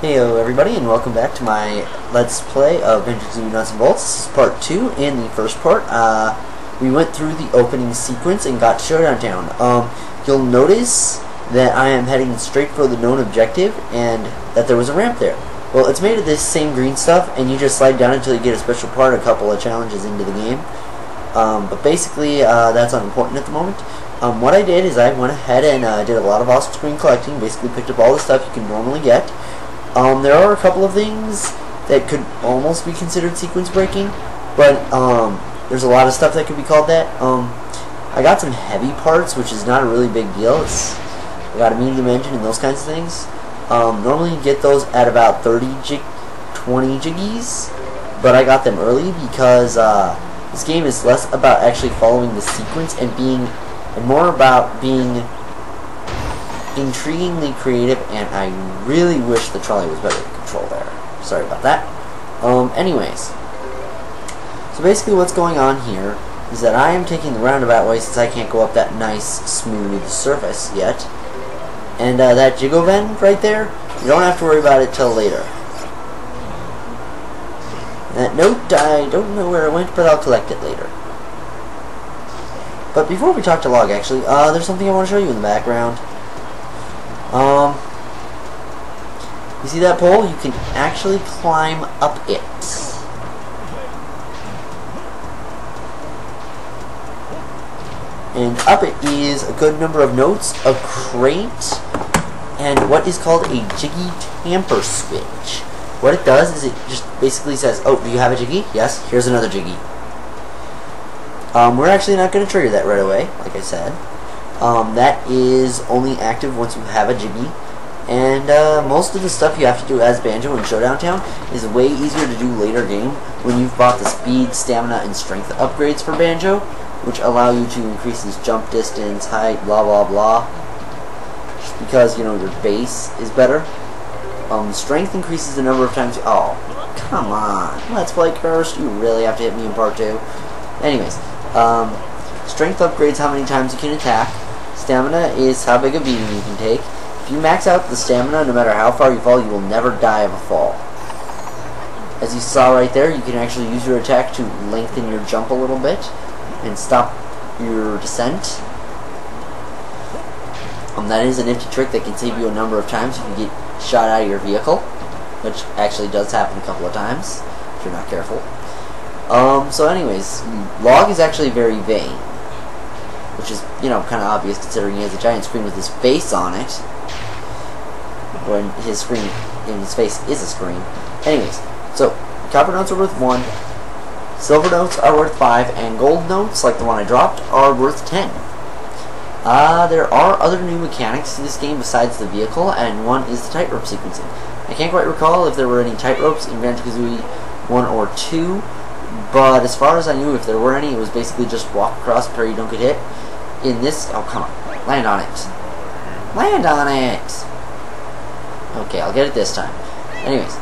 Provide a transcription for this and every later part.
Hello everybody, and welcome back to my Let's Play of Banjo Nuts and Bolts. This is part 2. In the first part, we went through the opening sequence and got Showdown Town. You'll notice that I am heading straight for the known objective, and that there was a ramp there. Well, it's made of this same green stuff, and you just slide down until you get a special part, a couple of challenges into the game. But basically, that's unimportant at the moment. What I did is I went ahead and did a lot of off-screen collecting, basically picked up all the stuff you can normally get. There are a couple of things that could almost be considered sequence breaking, but there's a lot of stuff that could be called that. I got some heavy parts, which is not a really big deal. I got a medium engine and those kinds of things. Normally you get those at about 20 jiggies, but I got them early because this game is less about actually following the sequence and more about being intriguingly creative, and I really wish the trolley was better to control there. Sorry about that. Anyways, so basically what's going on here is that I am taking the roundabout way since I can't go up that nice smooth surface yet. And that Jiggovend right there, you don't have to worry about it till later. That note, I don't know where it went, but I'll collect it later. But before we talk to Log, actually, there's something I want to show you in the background. You see that pole? You can actually climb up it. And up it is a good number of notes, a crate, and what is called a Jiggy tamper switch. What it does is it just basically says, oh, do you have a Jiggy? Yes, here's another Jiggy. We're actually not going to trigger that right away, like I said. That is only active once you have a Jiggy, and most of the stuff you have to do as Banjo in Showdown Town is way easier to do later game when you've bought the speed, stamina, and strength upgrades for Banjo, which allow you to increase his jump distance, height, blah blah blah, just because, you know, your base is better. Strength increases the number of times oh, come on, Let's Play Cursed, you really have to hit me in part 2. Anyways, strength upgrades how many times you can attack. Stamina is how big a beating you can take. If you max out the stamina, no matter how far you fall, you will never die of a fall. As you saw right there, you can actually use your attack to lengthen your jump a little bit and stop your descent. That is a nifty trick that can save you a number of times if you get shot out of your vehicle, which actually does happen a couple of times if you're not careful. So anyways, Log is actually very vain, which is, you know, kind of obvious considering he has a giant screen with his face on it, when his screen in his face is a screen. Anyways, so copper notes are worth 1, silver notes are worth 5, and gold notes, like the one I dropped, are worth 10. There are other new mechanics to this game besides the vehicle, and one is the tightrope sequencing. I can't quite recall if there were any tightropes in Banjo-Kazooie 1 or 2, but as far as I knew, if there were any, it was basically just walk across where you don't get hit. In this, oh come on, land on it. Land on it! Okay, I'll get it this time. Anyways,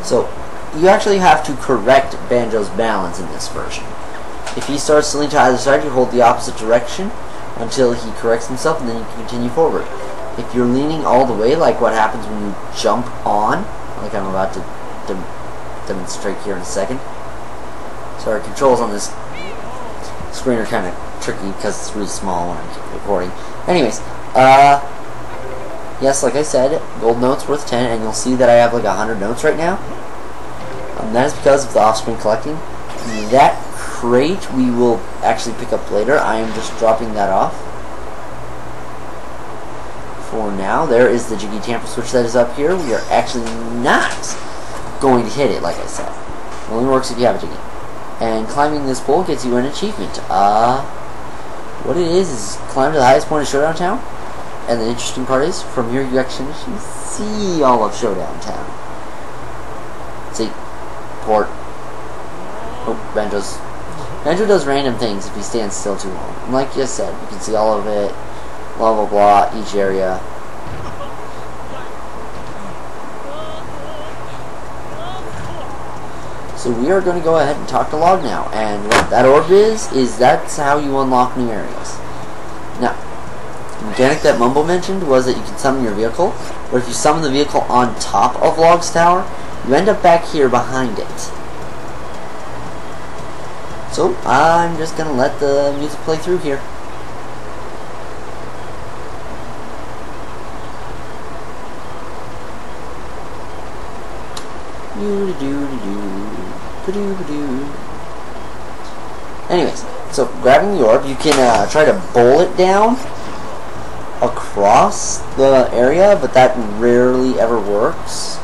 so you actually have to correct Banjo's balance in this version. If he starts to lean to either side, you hold the opposite direction until he corrects himself, and then you can continue forward. If you're leaning all the way, like what happens when you jump on, like I'm about to demonstrate here in a second. Sorry, controls on this screen are kind of tricky because it's really small when I'm recording. Anyways, yes, like I said, gold notes worth 10, and you'll see that I have like 100 notes right now. That is because of the off-screen collecting. That crate we will actually pick up later. I am just dropping that off. For now, there is the Jiggy tamper switch that is up here. We are actually not going to hit it, like I said. It only works if you have a Jiggy. And climbing this pole gets you an achievement. What it is climb to the highest point of Showdown Town. And the interesting part is, from here you actually see all of Showdown Town. See? Port. Oh, Banjo does random things if he stands still too long. And like I said, you can see all of it. Blah blah blah, each area. So we are going to go ahead and talk to Log now, and what that orb is that's how you unlock new areas. Now, mechanic that Mumbo mentioned was that you can summon your vehicle, but if you summon the vehicle on top of Log's tower, you end up back here behind it. So, I'm just going to let the music play through here. Anyways, so grabbing the orb, you can try to bowl it down across the area, but that rarely ever works.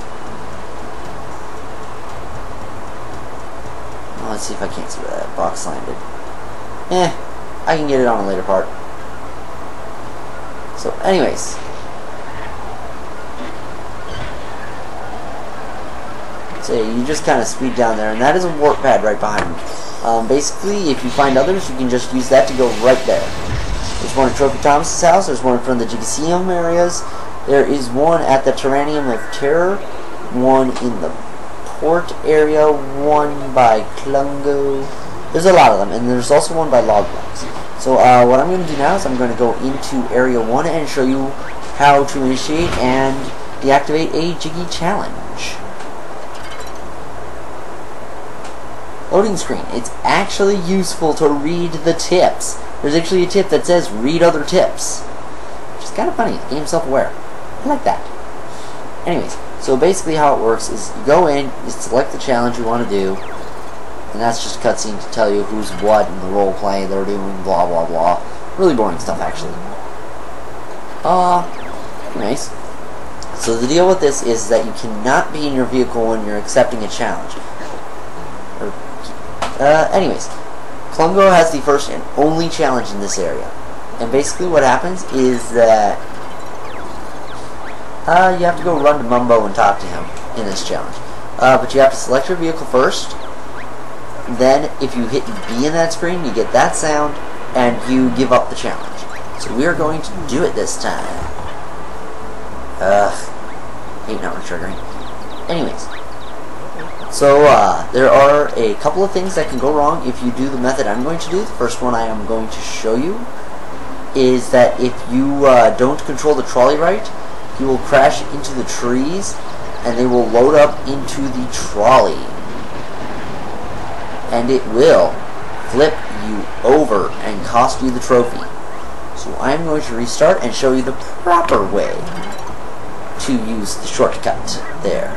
Let's see if I can't see where that box landed. I can get it on a later part. So, anyways. So you just kind of speed down there, and that is a warp pad right behind me. Basically, if you find others, you can just use that to go right there. There's one at Trophy Thomas's house, there's one in front of the Jiggovend areas, there is one at the Tyrannium of Terror, one in the port area, one by Klungo. There's a lot of them, and there's also one by Logblocks. So what I'm going to do now is I'm going to go into Area 1 and show you how to initiate and deactivate a Jiggy challenge. Loading screen. It's actually useful to read the tips. There's actually a tip that says read other tips, which is kind of funny. The game's self-aware. I like that. Anyways, so basically how it works is you go in, you select the challenge you want to do, and that's just a cutscene to tell you who's what and the role play they're doing, blah blah blah. Really boring stuff, actually. Nice. So the deal with this is that you cannot be in your vehicle when you're accepting a challenge. Anyways, Klungo has the first and only challenge in this area. And basically what happens is that you have to go run to Mumbo and talk to him in this challenge. But you have to select your vehicle first. Then, if you hit B in that screen, you get that sound, and you give up the challenge. So we are going to do it this time. Hate not triggering. Anyways. So, there are a couple of things that can go wrong if you do the method I'm going to do. The first one I am going to show you is that if you don't control the trolley right, you will crash into the trees, and they will load up into the trolley. And it will flip you over and cost you the trophy. So I'm going to restart and show you the proper way to use the shortcut there.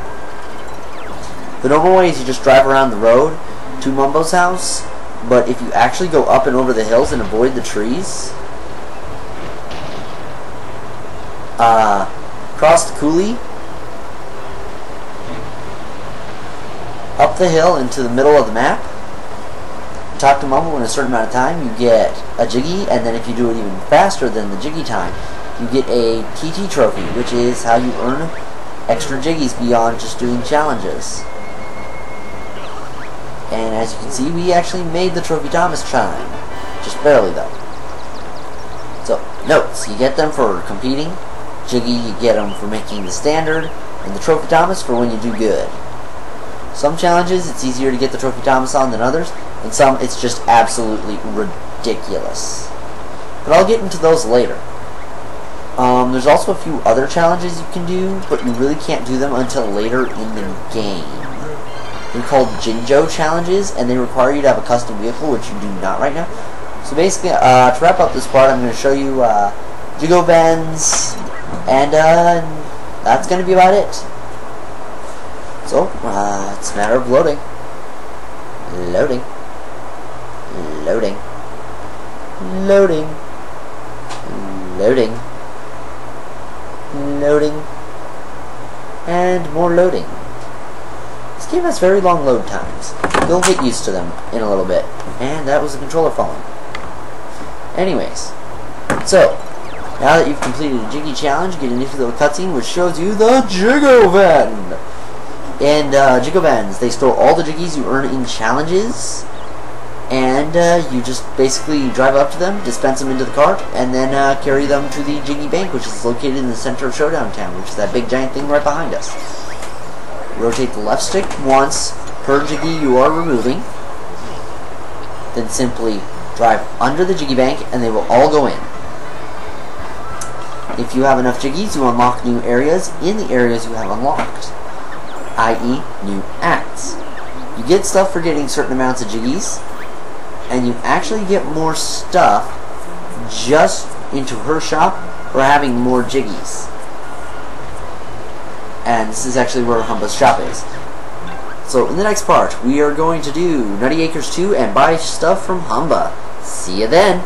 The normal way is you just drive around the road to Mumbo's house, but if you actually go up and over the hills and avoid the trees, cross the coulee, up the hill into the middle of the map, talk to Mumbo in a certain amount of time, you get a Jiggy, and then if you do it even faster than the Jiggy time, you get a TT trophy, which is how you earn extra Jiggies beyond just doing challenges. And as you can see, we actually made the Trophy Thomas chime. Just barely, though. So, notes. You get them for competing. Jiggy, you get them for making the standard. And the Trophy Thomas for when you do good. Some challenges, it's easier to get the Trophy Thomas on than others. And some, it's just absolutely ridiculous. But I'll get into those later. There's also a few other challenges you can do, but you really can't do them until later in the game. They're called Banjo challenges, and they require you to have a custom vehicle, which you do not right now. So basically, to wrap up this part, I'm going to show you Jiggovend's, and that's going to be about it. So, it's a matter of loading. Loading. Loading. Loading. Loading. Loading. And more loading. This game has very long load times. You'll get used to them in a little bit. And that was the controller falling. Anyways. So, now that you've completed a Jiggy challenge, get into the cutscene which shows you the Jiggovend. And Jiggovends, they store all the Jiggies you earn in challenges. And you just basically drive up to them, dispense them into the cart, and then carry them to the Jiggy Bank, which is located in the center of Showdown Town, which is that big giant thing right behind us. Rotate the left stick once per Jiggy you are removing. Then simply drive under the Jiggy Bank, and they will all go in. If you have enough Jiggies, you unlock new areas in the areas you have unlocked, i.e. new acts. You get stuff for getting certain amounts of Jiggies, and you actually get more stuff just into her shop for having more Jiggies. And this is actually where Humba's shop is. So in the next part, we are going to do Nutty Acres 2 and buy stuff from Humba. See you then!